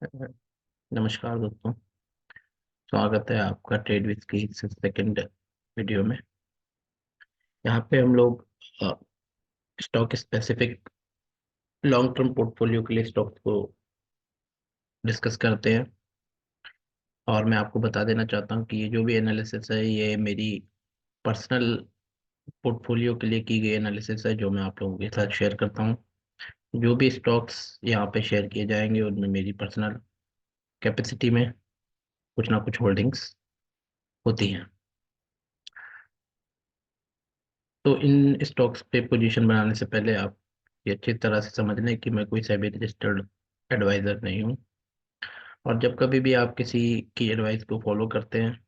नमस्कार दोस्तों। स्वागत है आपका ट्रेड विद की सेकंड वीडियो में। यहाँ पे हम लोग stock specific long term portfolio के लिए स्टॉक को डिस्कस करते हैं। और मैं आपको बता देना चाहता हूँ कि ये जो भी एनालिसिस है ये मेरी पर्सनल पोर्टफोलियो के लिए की गई एनालिसिस है, जो मैं आप लोगों के साथ शेयर करता हूँ। जो भी स्टॉक्स यहाँ पे शेयर किए जाएंगे उनमें मेरी पर्सनल कैपेसिटी में कुछ ना कुछ होल्डिंग्स होती हैं। तो इन स्टॉक्स पे पोजीशन बनाने से पहले आप ये अच्छी तरह से समझ लें कि मैं कोई सेबी रजिस्टर्ड एडवाइजर नहीं हूँ। और जब कभी भी आप किसी की एडवाइस को फॉलो करते हैं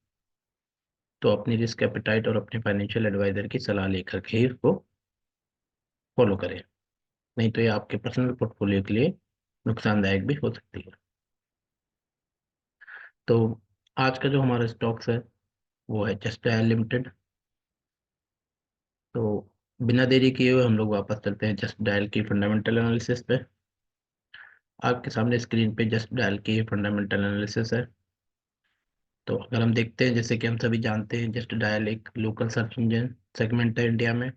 तो अपनी रिस्क एपेटाइट और अपने फाइनेंशियल एडवाइजर की सलाह लेकर के ही उसको फॉलो करें, नहीं तो ये आपके पर्सनल पोर्टफोलियो के लिए नुकसानदायक भी हो सकती है। तो आज का जो हमारा स्टॉक्स है वो है जस्ट डायल लिमिटेड। तो बिना देरी किए हुए हम लोग वापस चलते हैं जस्ट डायल की फंडामेंटल एनालिसिस पे। आपके सामने स्क्रीन पे जस्ट डायल की फंडामेंटल एनालिसिस है। तो अगर हम देखते हैं, जैसे कि हम सभी जानते हैं, जस्ट डायल एक लोकल सर्च इंजन सेगमेंट है इंडिया में।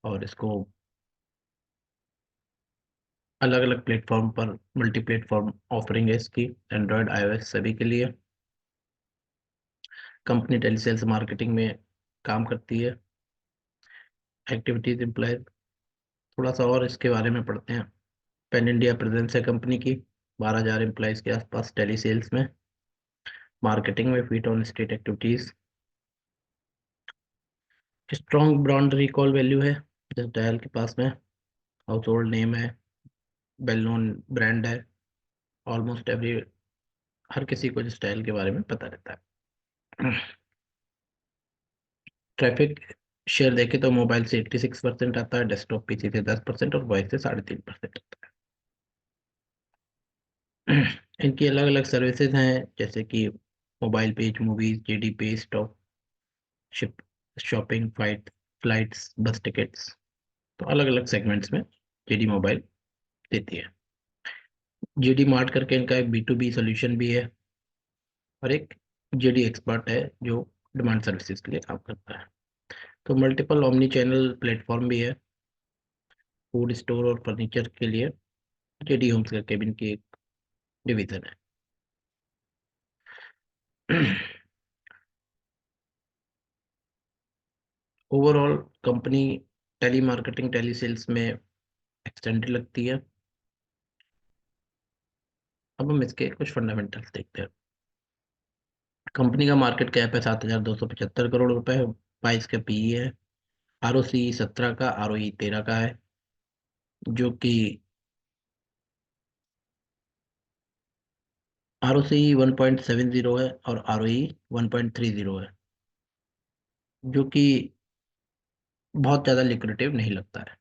और इसको अलग अलग प्लेटफॉर्म पर मल्टी प्लेटफॉर्म ऑफरिंग है इसकी, एंड्रॉयड आईओएस सभी के लिए। कंपनी टेलीसेल्स मार्केटिंग में काम करती है। एक्टिविटीज एम्प्लॉय थोड़ा सा और इसके बारे में पढ़ते हैं। पैन इंडिया प्रेजेंस है कंपनी की, 12,000 एम्प्लॉयज के आसपास टेली सेल्स में, मार्केटिंग में, feet on street activities. Strong brand recall value है जस्ट डायल के पास में। हाउस होल्ड नेम है, वेल नोन ब्रांड है। ऑलमोस्ट एवरी हर किसी को जिस स्टाइल के बारे में पता रहता है। ट्रैफिक शेयर देखे तो मोबाइल से 86% आता है, डेस्कटॉप पीसी से 10% और वॉइस से 3.5% आता है। इनकी अलग अलग सर्विसेज हैं, जैसे कि मोबाइल पेज, मूवीज, जीडी पे, स्टॉक, शिप, शॉपिंग, फ्लाइट्स, बस टिकट्स। तो अलग अलग सेगमेंट्स में जीडी मोबाइल देती है। जीडी मार्ट करके इनका एक B2B सोल्यूशन भी है, और एक जेडी एक्सपर्ट है जो डिमांड सर्विसेज के लिए काम करता है। तो मल्टीपल ओमनी चैनल प्लेटफॉर्म भी है फूड स्टोर और फर्नीचर के लिए। जेडी होम्स का केबिन की एक डिवीजन है। Overall company telemarketing telesales में एक्सटेंडेड लगती है। अब हम इसके कुछ फंडामेंटल्स देखते हैं। कंपनी का मार्केट कैप है 7,275 करोड़ रुपए, 22 का पीई है। आरओसी 17 का, आरओई 13 का है, जो कि आरओसी 1.70 है और आरओई 1.30 है, जो कि बहुत ज़्यादा लिक्रेटिव नहीं लगता है।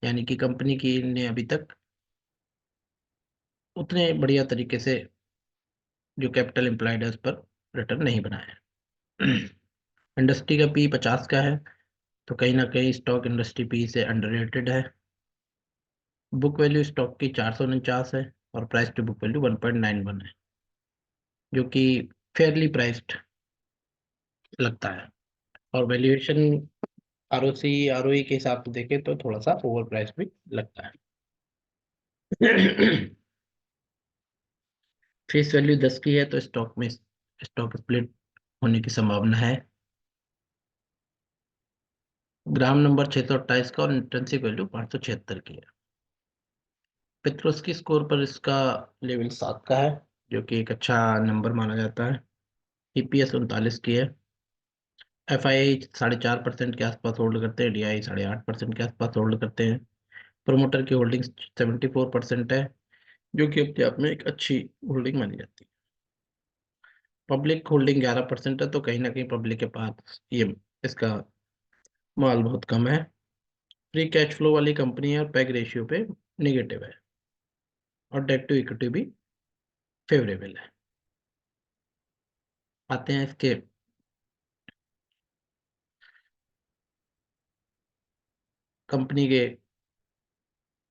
यानी कि कंपनी की ने अभी तक उतने बढ़िया तरीके से जो कैपिटल एम्प्लॉयड है उस पर रिटर्न नहीं बनाया है। इंडस्ट्री का पी 50 का है, तो कहीं ना कहीं स्टॉक इंडस्ट्री पी से अंडररेटेड है। बुक वैल्यू स्टॉक की 449 है, और प्राइस टू बुक वैल्यू 1.91 है, जो कि फेयरली प्राइस्ड लगता है। और वैल्यूएशन आरओसी आरओई के हिसाब से देखें तो थोड़ा सा ओवर प्राइस भी लगता है। फेस वैल्यू 10 की है, तो स्टॉक में स्टॉक स्प्लिट होने की संभावना है। ग्राम नंबर 628 का, और इंट्रिंसिक वैल्यू 576 की है। पेट्रोस्की स्कोर पर इसका लेवल 7 का है, जो कि एक अच्छा नंबर माना जाता है। ईपीएस 39 की है। एफआईआई 4.5% के आसपास होल्ड करते हैं, डीआई 8.5% के आसपास होल्ड करते हैं। प्रोमोटर की होल्डिंग 74% है, जो कि अपने आप में एक अच्छी होल्डिंग मानी जाती है। पब्लिक होल्डिंग 11% है, तो कहीं ना कहीं पब्लिक के पास ये इसका माल बहुत कम है। फ्री कैश फ्लो वाली कंपनी है, और पैग रेशियो पे निगेटिव है, और डेट टू इक्विटी भी फेवरेबल है। आते हैं इसके कंपनी के,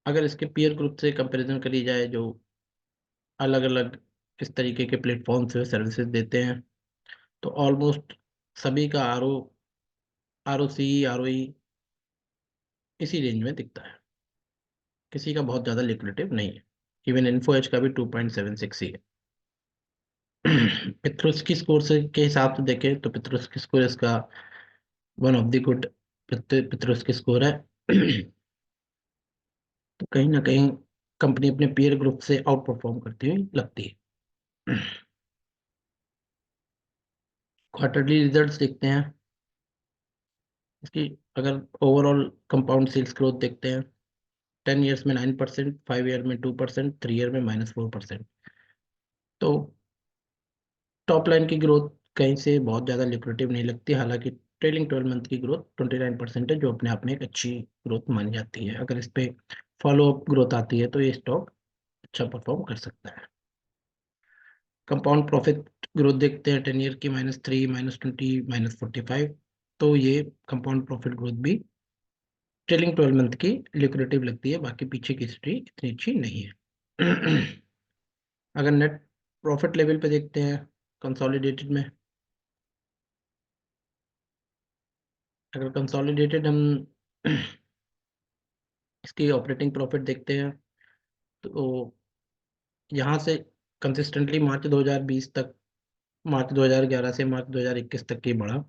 अगर इसके पीयर ग्रुप से कंपैरिजन करी जाए, जो अलग अलग इस तरीके के प्लेटफॉर्म से सर्विसेज देते हैं। तो ऑलमोस्ट सभी का R O C R O ई इसी रेंज में दिखता है, किसी का बहुत ज़्यादा लिक्विडेटिव नहीं है। इवन इन्फो एज का भी 2.76 ही है। पित्रुस्की स्कोर से के हिसाब से देखें तो पित्रुस्की स्कोर इसका one of the good Piotroski score है। तो कहीं ना कहीं कंपनी अपने पीयर ग्रुप से आउट परफॉर्म करती हुई लगती है। क्वार्टरली रिजल्ट्स देखते हैं इसकी। अगर ओवरऑल कंपाउंड सेल्स ग्रोथ देखते हैं, 10 ईयर्स में 9%, 5 ईयर में 2%, 3 ईयर में -4%। तो टॉप लाइन की ग्रोथ कहीं से बहुत ज़्यादा लिक्विडेटिव नहीं लगती, हालांकि ट्रेलिंग 12 मंथ की ग्रोथ 29% है, जो अपने आप में एक अच्छी ग्रोथ मानी जाती है। अगर इस पे फॉलो अप ग्रोथ आती है तो ये स्टॉक अच्छा परफॉर्म कर सकता है। कंपाउंड प्रॉफिट ग्रोथ देखते हैं 10 ईयर की, -3, -20, -45। तो ये कंपाउंड प्रॉफिट ग्रोथ भी ट्रेलिंग 12 मंथ की लिक्विडेटिव लगती है, बाकी पीछे की हिस्ट्री इतनी अच्छी नहीं है। अगर नेट प्रॉफिट लेवल पे देखते हैं कंसोलिडेटेड में, अगर कंसोलिडेटेड हम इसकी ऑपरेटिंग प्रॉफिट देखते हैं तो यहाँ से कंसिस्टेंटली मार्च 2020 तक, मार्च 2011 से मार्च 2021 तक की बढ़ा।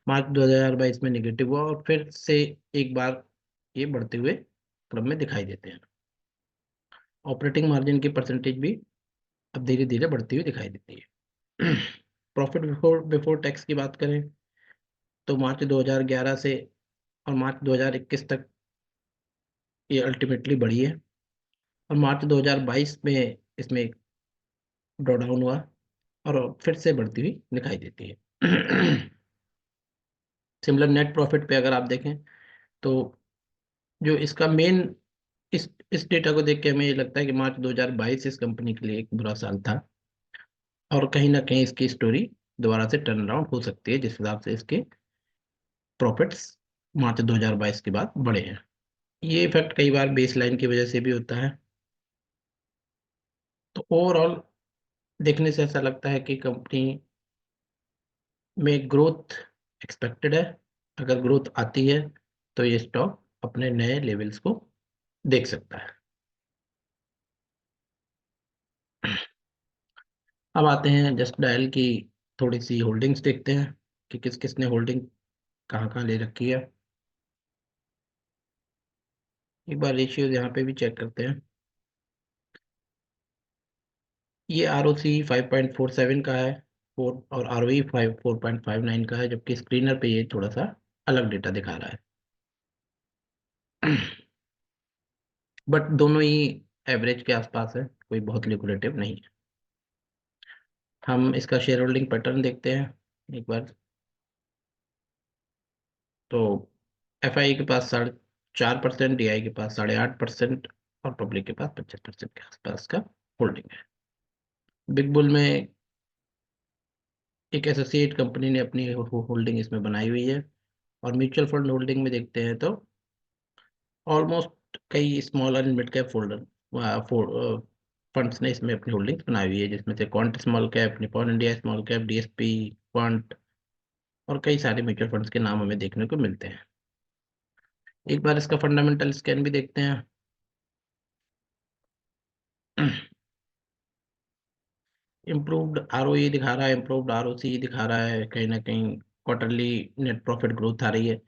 मार्च 2022 में नेगेटिव हुआ और फिर से एक बार ये बढ़ते हुए क्रम में दिखाई देते हैं। ऑपरेटिंग मार्जिन की परसेंटेज भी अब धीरे धीरे बढ़ती हुई दिखाई देती है। प्रॉफिट बिफोर बिफोर टैक्स की बात करें तो मार्च 2011 से और मार्च 2021 तक ये अल्टीमेटली बढ़ी है, और मार्च 2022 में इसमें एक ड्रॉ डाउन हुआ और फिर से बढ़ती हुई दिखाई देती है। सिमिलर नेट प्रॉफिट पे अगर आप देखें तो जो इसका मेन, इस डेटा को देख के हमें ये लगता है कि मार्च 2022 इस कंपनी के लिए एक बुरा साल था, और कहीं ना कहीं इसकी स्टोरी दोबारा से टर्न अराउंड हो सकती है, जिस हिसाब से इसके प्रॉफिट्स मार्च 2022 के बाद बढ़े हैं। ये इफेक्ट कई बार बेस लाइन की वजह से भी होता है। तो ओवरऑल देखने से ऐसा लगता है कि कंपनी में ग्रोथ एक्सपेक्टेड है। अगर ग्रोथ आती है तो ये स्टॉक अपने नए लेवल्स को देख सकता है। अब आते हैं जस्ट डायल की थोड़ी सी होल्डिंग्स देखते हैं कि किस किस ने होल्डिंग कहाँ कहाँ ले रखी है। एक बार रेशियोज यहाँ पे भी चेक करते हैं। ये आर ओ सी 5.47 का है, फोर, और आर ओ ई 4.59 का है, जबकि स्क्रीनर पे ये थोड़ा सा अलग डेटा दिखा रहा है। बट दोनों ही एवरेज के आसपास है, कोई बहुत लिक्विडेटिव नहीं है। हम इसका शेयर होल्डिंग पैटर्न देखते हैं एक बार। तो एफ आई के पास 4.5%, डी आई के पास 8.5%, और पब्लिक के पास 25% के आसपास का होल्डिंग है। बिग बुल में एक एसोसिएट कंपनी ने अपनी होल्डिंग इसमें बनाई हुई है। और म्यूचुअल फंड होल्डिंग में देखते हैं तो ऑलमोस्ट कई small and mid cap funds ने इसमें अपनी होल्डिंग्स बनाई हुई है, जिसमें से quant small cap, Nippon India small cap, DSP, quant, और कई सारे म्यूचुअल फंड्स के नाम हमें देखने को मिलते हैं। एक बार इसका फंडामेंटल स्कैन भी देखते हैं। इम्प्रूव्ड आरओई दिखा रहा है, इम्प्रूव्ड आरओसी दिखा रहा है, कहीं ना कहीं क्वार्टरली नेट प्रॉफिट ग्रोथ आ रही है।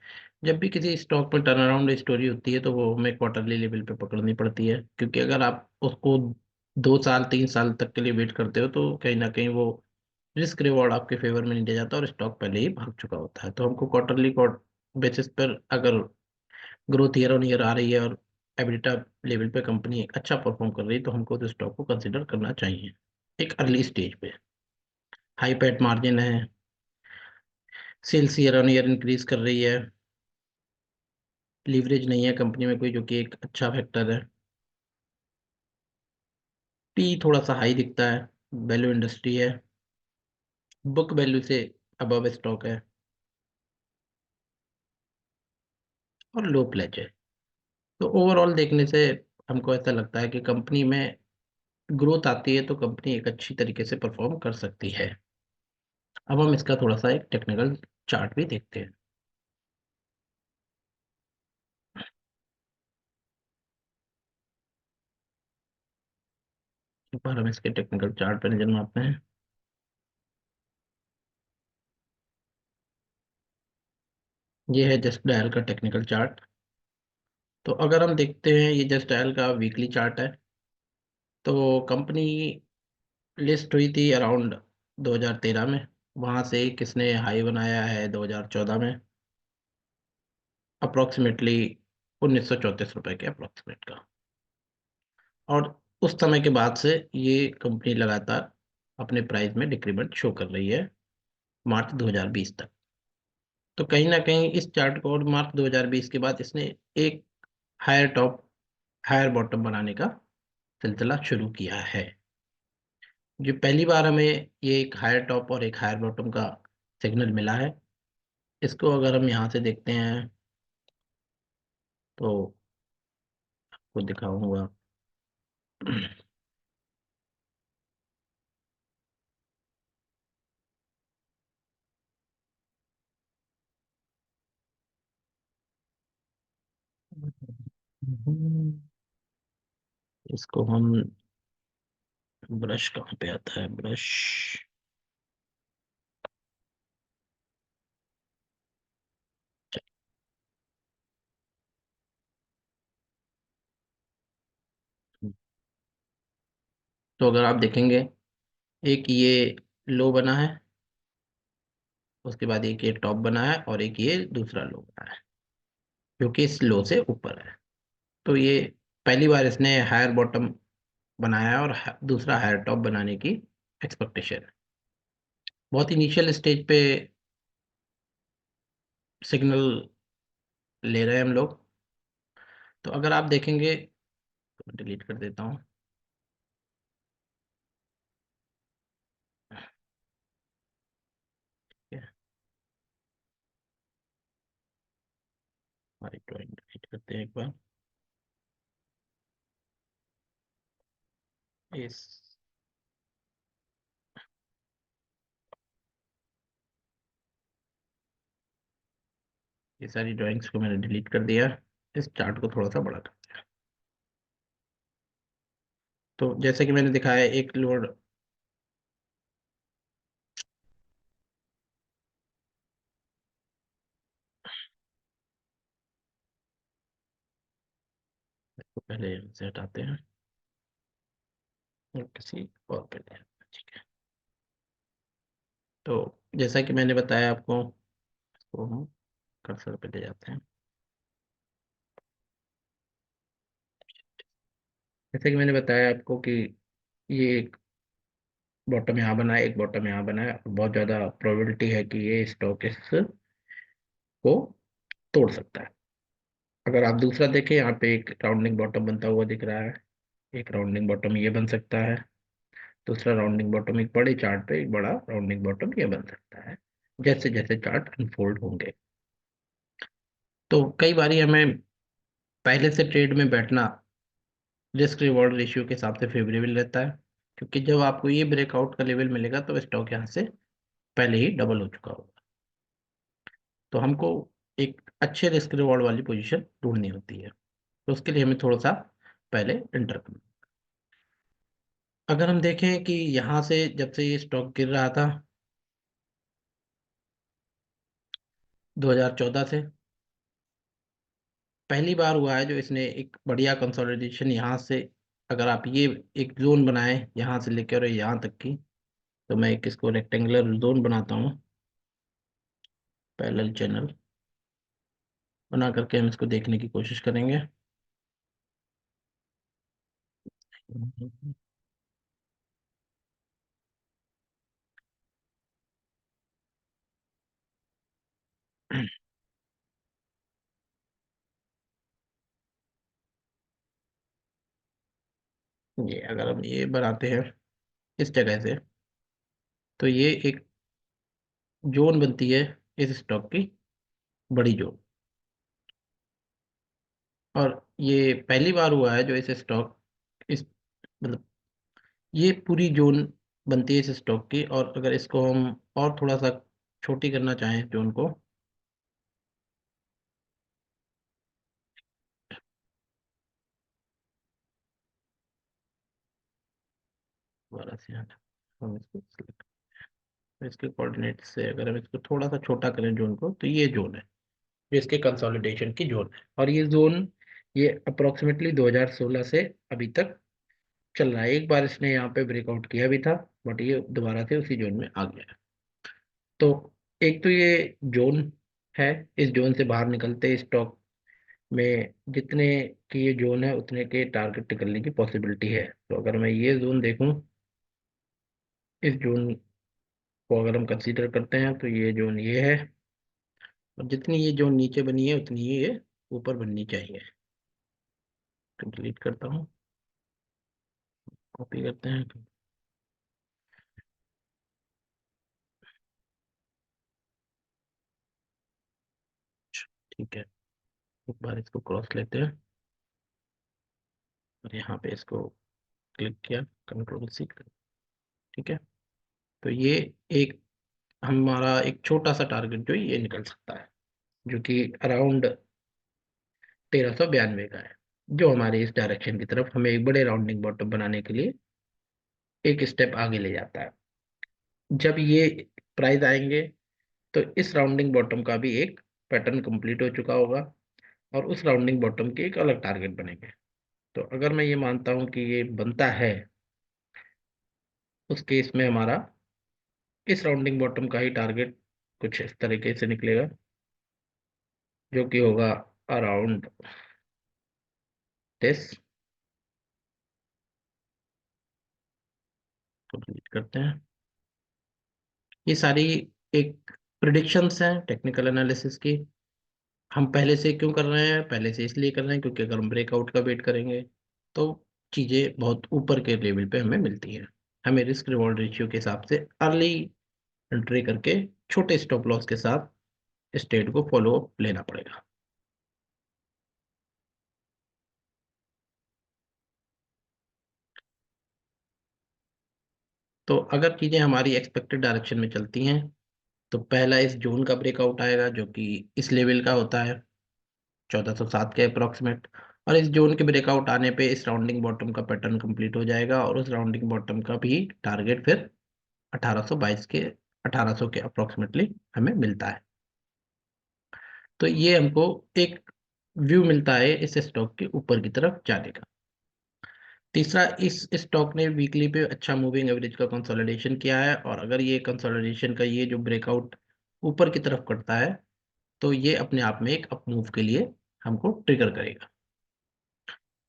जब भी किसी स्टॉक में टर्न अराउंड स्टोरी होती है तो वो हमें क्वार्टरली लेवल पे पकड़नी पड़ती है, क्योंकि अगर आप उसको 2 साल 3 साल तक के लिए वेट करते हो तो कहीं ना कहीं वो रिस्क रिवॉर्ड आपके फेवर में नहीं दिया जाता और स्टॉक पहले ही भाग चुका होता है। तो हमको क्वार्टरली बेसिस पर अगर ग्रोथ ईयर ऑन ईयर आ रही है और एबिलिटा लेवल पे कंपनी अच्छा परफॉर्म कर रही है तो हमको तो स्टॉक को कंसिडर करना चाहिए एक अर्ली स्टेज पे। हाई पैट मार्जिन है, sales year on year increase कर रही है, लीवरेज नहीं है कंपनी में कोई, जो कि एक अच्छा फैक्टर है। पी थोड़ा सा हाई दिखता है, वैल्यू इंडस्ट्री है, बुक वैल्यू से अबव स्टॉक है, और लो प्लेज है। तो ओवरऑल देखने से हमको ऐसा लगता है कि कंपनी में ग्रोथ आती है तो कंपनी एक अच्छी तरीके से परफॉर्म कर सकती है। अब हम इसका थोड़ा सा एक टेक्निकल चार्ट भी देखते हैं। एक बार हम इसके टेक्निकल चार्ट पर नजर मारते हैं। ये है जस्ट डायल का टेक्निकल चार्ट। तो अगर हम देखते हैं, ये जस्ट डायल का वीकली चार्ट है। तो कंपनी लिस्ट हुई थी अराउंड 2013 में। वहां से किसने हाई बनाया है 2014 में, अप्रोक्सीमेटली 1934 रुपए के अप्रोक्सीमेट का। और उस समय के बाद से ये कंपनी लगातार अपने प्राइस में डिक्रीमेंट शो कर रही है मार्च 2020 तक। तो कहीं ना कहीं इस चार्ट को, और मार्च 2020 के बाद इसने एक हायर टॉप हायर बॉटम बनाने का सिलसिला शुरू किया है। जो पहली बार हमें ये एक हायर टॉप और एक हायर बॉटम का सिग्नल मिला है, इसको अगर हम यहाँ से देखते हैं तो आपको दिखाऊंगा। इसको हम, ब्रश कहाँ पे आता है, ब्रश। तो अगर आप देखेंगे, एक ये लो बना है, उसके बाद एक ये टॉप बना है, और एक ये दूसरा लो बना है जो कि इस लो से ऊपर है। तो ये पहली बार इसने हायर बॉटम बनाया है और दूसरा हायर टॉप बनाने की एक्सपेक्टेशन है। बहुत इनिशियल स्टेज पे सिग्नल ले रहे हैं हम लोग। तो अगर आप देखेंगे, डिलीट कर देता हूँ। ठीक है, हमारी ड्राइंग डिलीट करते हैं एक बार। इस ये सारी ड्राइंग्स को मैंने डिलीट कर दिया। इस चार्ट को थोड़ा सा बड़ा करते हैं। तो जैसे कि मैंने दिखाया, एक लोड, इसको पहले यहाँ से हटाते हैं और किसी और पे ले आते हैं। ठीक है। तो जैसा कि मैंने बताया आपको, इसको हम कर्सर पे ले जाते हैं। जैसे कि मैंने बताया आपको कि ये एक बॉटम यहाँ बना है, एक बॉटम यहाँ बना है, और बहुत ज़्यादा प्रोबेबिलिटी है कि ये स्टॉक इसको तोड़ सकता है। अगर आप दूसरा देखें, यहाँ पे एक राउंडिंग बॉटम बनता हुआ दिख रहा है। एक राउंडिंग बॉटम ये बन सकता है। दूसरा राउंडिंग बॉटम, एक बड़े चार्ट पे एक बड़ा राउंडिंग बॉटम ये बन सकता है, जैसे जैसे चार्ट अनफोल्ड होंगे। तो कई बारी हमें पहले से ट्रेड में बैठना रिस्क रिवॉर्ड रेशियो के हिसाब से फेवरेबल रहता है, क्योंकि जब आपको ये ब्रेकआउट का लेवल मिलेगा तो स्टॉक यहाँ से पहले ही डबल हो चुका होगा। तो हमको एक अच्छे रिस्क रिवॉर्ड वाली पोजीशन ढूंढनी होती है। तो उसके लिए हमें थोड़ा सा पहले एंटर करना। अगर हम देखें कि यहाँ से जब से ये स्टॉक गिर रहा था 2014 से, पहली बार हुआ है जो इसने एक बढ़िया कंसोलिडेशन यहाँ से, अगर आप ये एक जोन बनाए यहाँ से लेकर और यहाँ तक की, तो मैं एक इसको रेक्टेंगुलर जोन बनाता हूँ, पैरेलल चैनल बना करके हम इसको देखने की कोशिश करेंगे। ये अगर हम ये बनाते हैं इस जगह से, तो ये एक जोन बनती है इस स्टॉक की, बड़ी जोन। और ये पहली बार हुआ है जो इस स्टॉक, इस मतलब ये पूरी जोन बनती है इस स्टॉक की। और अगर इसको हम और थोड़ा सा छोटी करना चाहें जोन को, दोबारा से हम इसको select- इसके कोऑर्डिनेट से अगर हम इसको थोड़ा सा छोटा करें जोन को, तो ये जोन है जो इसके कंसोलिडेशन की जोन है। और ये जोन ये अप्रोक्सीमेटली 2016 से अभी तक चल रहा है। एक बार इसने यहाँ पे ब्रेकआउट किया भी था, बट ये दोबारा से उसी जोन में आ गया है। तो एक तो ये जोन है, इस जोन से बाहर निकलते स्टॉक में जितने की ये जोन है उतने के टारगेट निकलने की पॉसिबिलिटी है। तो अगर मैं ये जोन देखूं, इस जोन को अगर हम कंसीडर करते हैं, तो ये जोन ये है। और जितनी ये जोन नीचे बनी है उतनी ही ये ऊपर बननी चाहिए। तो डिलीट करता हूँ, कॉपी करते हैं। ठीक है, एक बार इसको क्रॉस लेते हैं और यहाँ पे इसको क्लिक किया, कंट्रोल C। ठीक है, तो ये एक हमारा एक छोटा सा टारगेट जो ये निकल सकता है, जो कि अराउंड 1392 का है, जो हमारे इस डायरेक्शन की तरफ हमें एक बड़े राउंडिंग बॉटम बनाने के लिए एक स्टेप आगे ले जाता है। जब ये प्राइस आएंगे तो इस राउंडिंग बॉटम का भी एक पैटर्न कंप्लीट हो चुका होगा, और उस राउंडिंग बॉटम के एक अलग टारगेट बनेंगे। तो अगर मैं ये मानता हूं कि ये बनता है, उस केस में हमारा इस राउंडिंग बॉटम का ही टारगेट कुछ इस तरीके से निकलेगा, जो कि होगा अराउंड दिस। कंप्लीट करते हैं। ये सारी एक प्रिडिक्शंस हैं टेक्निकल एनालिसिस की। हम पहले से क्यों कर रहे हैं? पहले से इसलिए कर रहे हैं क्योंकि अगर हम ब्रेकआउट का वेट करेंगे तो चीज़ें बहुत ऊपर के लेवल पे हमें मिलती हैं। हमें रिस्क रिवॉर्ड रेशियो के हिसाब से अर्ली एंट्री करके छोटे स्टॉप लॉस के साथ स्टेट को फॉलो अप लेना पड़ेगा। तो अगर चीज़ें हमारी एक्सपेक्टेड डायरेक्शन में चलती हैं, तो पहला इस जोन का ब्रेकआउट आएगा जो कि इस लेवल का होता है, 1407 के अप्रोक्सीमेट। और इस जोन के ब्रेकआउट आने पे इस राउंडिंग बॉटम का पैटर्न कंप्लीट हो जाएगा, और उस राउंडिंग बॉटम का भी टारगेट फिर 1822 के 1800 के अप्रोक्सीमेटली हमें मिलता है। तो ये हमको एक व्यू मिलता है इस स्टॉक के ऊपर की तरफ जाने का। तीसरा, इस स्टॉक ने वीकली पे अच्छा मूविंग एवरेज का कंसोलिडेशन किया है, और अगर ये कंसोलिडेशन का ये जो ब्रेकआउट ऊपर की तरफ करता है, तो ये अपने आप में एक अप मूव के लिए हमको ट्रिगर करेगा।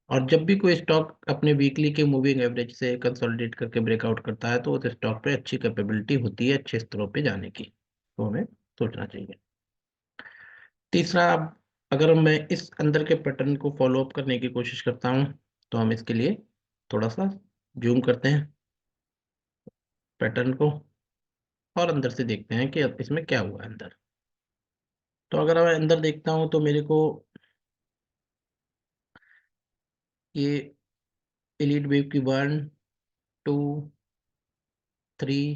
और जब भी कोई स्टॉक अपने वीकली के मूविंग एवरेज से कंसोलिडेट करके ब्रेकआउट करता है, तो उस स्टॉक पे अच्छी कैपेबिलिटी होती है अच्छे स्तरों पे जाने की। तो हमें सोचना चाहिए। तीसरा, अब अगर मैं इस अंदर के पैटर्न को फॉलो अप करने की कोशिश करता हूँ, तो हम इसके लिए थोड़ा सा जूम करते हैं पैटर्न को, और अंदर से देखते हैं कि अब इसमें क्या हुआ है अंदर। तो अगर मैं अंदर देखता हूँ तो मेरे को ये एलिट वेव की 1, 2, 3,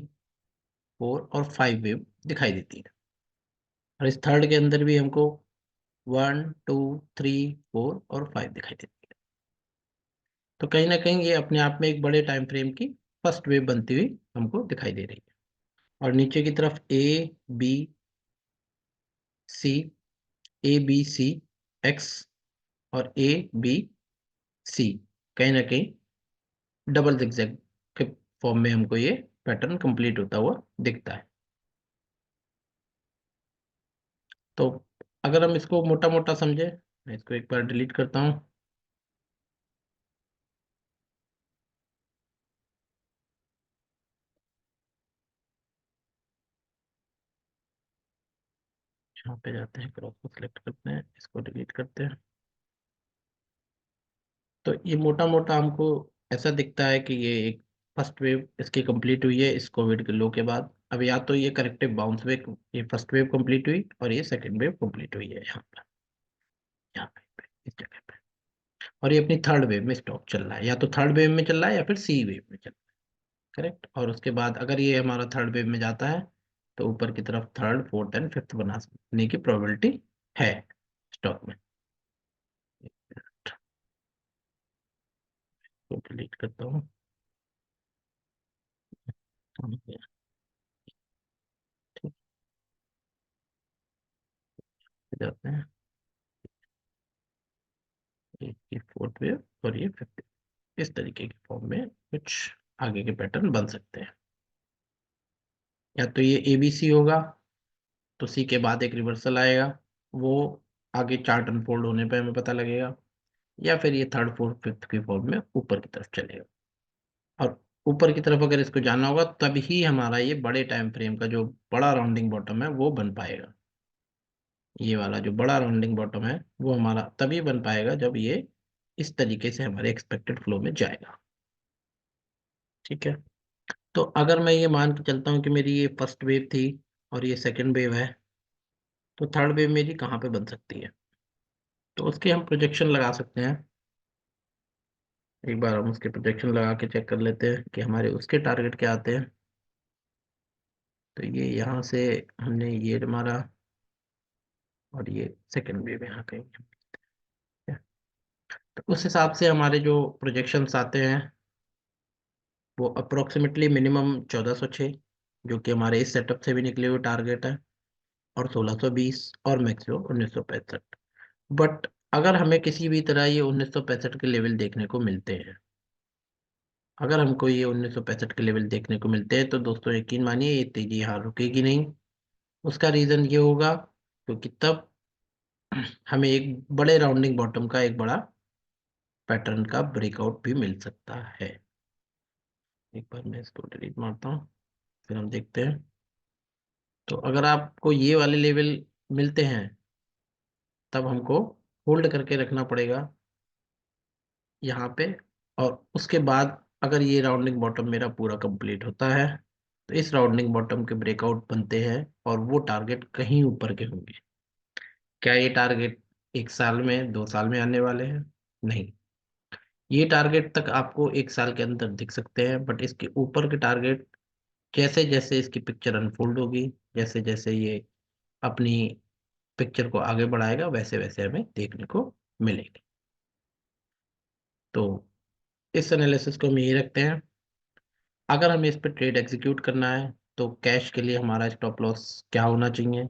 4 और 5 वेव दिखाई देती है। और इस थर्ड के अंदर भी हमको 1, 2, 3, 4 और 5 दिखाई देती है। तो कहीं ना कहीं ये अपने आप में एक बड़े टाइम फ्रेम की फर्स्ट वेव बनती हुई हमको दिखाई दे रही है। और नीचे की तरफ B C A B C X और ABC कहीं ना कहीं डबल जिगजैग के फॉर्म में हमको ये पैटर्न कंप्लीट होता हुआ दिखता है। तो अगर हम इसको मोटा मोटा समझे, मैं इसको एक बार डिलीट करता हूँ। यहाँ पे जाते हैं, क्रॉस को सिलेक्ट करते हैं, इसको डिलीट करते हैं। तो ये मोटा मोटा हमको ऐसा दिखता है कि ये एक फर्स्ट वेव इसकी कंप्लीट हुई है इस कोविड के लो के बाद। अब या तो ये करेक्टिव बाउंस बैक, ये फर्स्ट वेव कंप्लीट हुई और ये सेकंड वेव कंप्लीट हुई है यहाँ पर, यहाँ पे इस जगह पे। और ये अपनी थर्ड वेव में स्टॉक चल रहा है, या तो थर्ड वेव में चल रहा है या फिर सी वेव में चल रहा है। करेक्ट। और उसके बाद अगर ये हमारा थर्ड वेव में जाता है तो ऊपर की तरफ थर्ड फोर्थ एंड फिफ्थ बनाने की प्रोबेबिलिटी है स्टॉक में। तो डिलीट करता हूँ। ठीक है, जाते हैं ये फोर्थ वेव और ये फिफ्थ, इस तरीके के फॉर्म में कुछ आगे के पैटर्न बन सकते हैं। या तो ये एबीसी होगा, तो सी के बाद एक रिवर्सल आएगा, वो आगे चार्ट अनफोल्ड होने पे हमें पता लगेगा। या फिर ये थर्ड फोर्थ फिफ्थ की फॉर्म में ऊपर की तरफ चलेगा। और ऊपर की तरफ अगर इसको जाना होगा तभी हमारा ये बड़े टाइम फ्रेम का जो बड़ा राउंडिंग बॉटम है वो बन पाएगा। ये वाला जो बड़ा राउंडिंग बॉटम है वो हमारा तभी बन पाएगा जब ये इस तरीके से हमारे एक्सपेक्टेड फ्लो में जाएगा। ठीक है। तो अगर मैं ये मान के चलता हूँ कि मेरी ये फर्स्ट वेव थी और ये सेकंड वेव है, तो थर्ड वेव मेरी कहाँ पे बन सकती है? तो उसके हम प्रोजेक्शन लगा सकते हैं। एक बार हम उसके प्रोजेक्शन लगा के चेक कर लेते हैं कि हमारे उसके टारगेट क्या आते हैं। तो ये यहाँ से हमने ये मारा और ये सेकंड वेव यहाँ कहीं है। तो उस हिसाब से हमारे जो प्रोजेक्शंस आते हैं वो अप्रोक्सीमेटली मिनिमम 1406, जो कि हमारे इस सेटअप से भी निकले हुए टारगेट है, और 1620 और मैक्सिमम 1965। बट अगर हमें किसी भी तरह ये 1965 के लेवल देखने को मिलते हैं, अगर हमको ये 1965 के लेवल देखने को मिलते हैं, तो दोस्तों यकीन मानिए ये तेजी यहाँ रुकेगी नहीं। उसका रीज़न ये होगा क्योंकि तब हमें एक बड़े राउंडिंग बॉटम का एक बड़ा पैटर्न का ब्रेकआउट भी मिल सकता है। एक बार मैं इसको डिलीट मारता हूँ, फिर हम देखते हैं। तो अगर आपको ये वाले लेवल मिलते हैं तब हमको होल्ड करके रखना पड़ेगा यहाँ पे। और उसके बाद अगर ये राउंडिंग बॉटम मेरा पूरा कंप्लीट होता है तो इस राउंडिंग बॉटम के ब्रेकआउट बनते हैं और वो टारगेट कहीं ऊपर के होंगे। क्या ये टारगेट 1 साल में 2 साल में आने वाले हैं? नहीं। ये टारगेट तक आपको 1 साल के अंदर दिख सकते हैं, बट इसके ऊपर के टारगेट जैसे जैसे इसकी पिक्चर अनफोल्ड होगी, जैसे जैसे ये अपनी पिक्चर को आगे बढ़ाएगा, वैसे वैसे हमें देखने को मिलेंगे। तो इस एनालिसिस को हम यही रखते हैं। अगर हमें इस पर ट्रेड एग्जीक्यूट करना है तो कैश के लिए हमारा स्टॉप लॉस क्या होना चाहिए?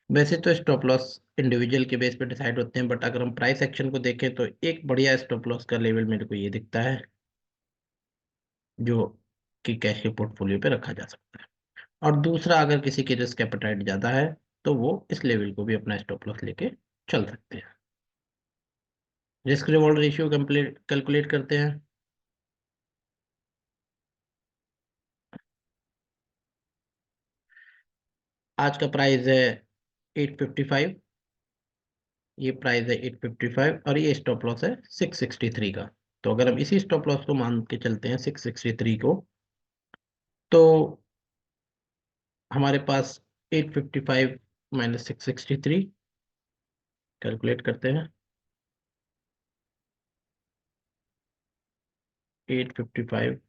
वैसे तो स्टॉप लॉस इंडिविजुअल के बेस पे डिसाइड होते हैं, बट अगर हम प्राइस एक्शन को देखें तो एक बढ़िया स्टॉप लॉस का लेवल मेरे को ये दिखता है जो कि कैश के पोर्टफोलियो पे रखा जा सकता है। और दूसरा, अगर किसी की रिस्क एपेटाइट ज़्यादा है तो वो इस लेवल को भी अपना स्टॉप लॉस लेके चल सकते हैं। Risk reward ratio complete calculate करते हैं। आज का प्राइस है 855, ये प्राइस है 855 और ये स्टॉप लॉस है 663 का। तो अगर हम इसी स्टॉप लॉस को मान के चलते हैं 663 को, तो हमारे पास 855 माइनस 663 कैलकुलेट करते हैं। 855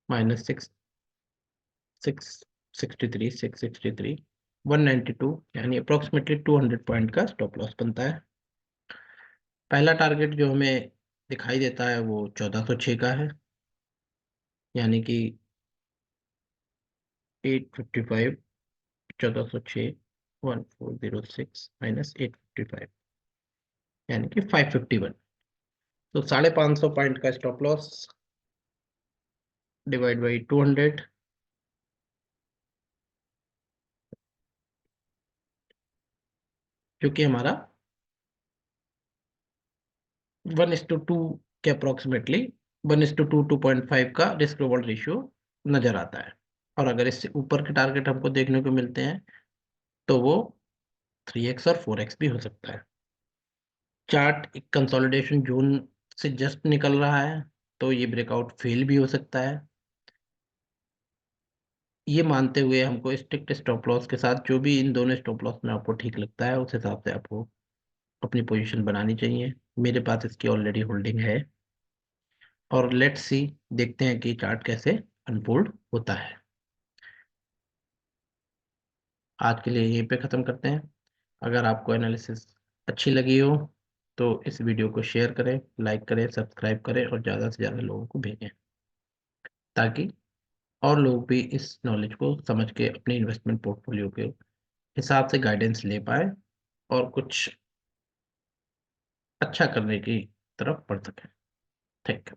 माइनस 663 192, यानी अप्रोक्सीमेटली 200 पॉइंट का स्टॉप लॉस बनता है। पहला टारगेट जो हमें दिखाई देता है वो 1406 का है, यानी कि 855 1406 1406 माइनस 855, यानी कि 551। तो 550 पॉइंट का स्टॉप लॉस डिवाइड बाई 200, जो कि हमारा 1:2 के अप्रोक्सीमेटली 1:2 2.5 का रिस्क रिवॉर्ड रेशियो नजर आता है। और अगर इससे ऊपर के टारगेट हमको देखने को मिलते हैं तो वो 3x और 4x भी हो सकता है। चार्ट एक कंसोलिडेशन जोन से जस्ट निकल रहा है, तो ये ब्रेकआउट फेल भी हो सकता है। ये मानते हुए हमको स्ट्रिक्ट स्टॉप लॉस के साथ जो भी इन दोनों स्टॉप लॉस में आपको ठीक लगता है उस हिसाब से आपको अपनी पोजीशन बनानी चाहिए। मेरे पास इसकी ऑलरेडी होल्डिंग है। और लेट्स सी, देखते हैं कि चार्ट कैसे अनफोल्ड होता है। आज के लिए यहीं पे ख़त्म करते हैं। अगर आपको एनालिसिस अच्छी लगी हो तो इस वीडियो को शेयर करें, लाइक करें, सब्सक्राइब करें और ज़्यादा से ज़्यादा लोगों को भेजें, ताकि और लोग भी इस नॉलेज को समझ के अपने इन्वेस्टमेंट पोर्टफोलियो के हिसाब से गाइडेंस ले पाए और कुछ अच्छा करने की तरफ बढ़ सकें। Thank you.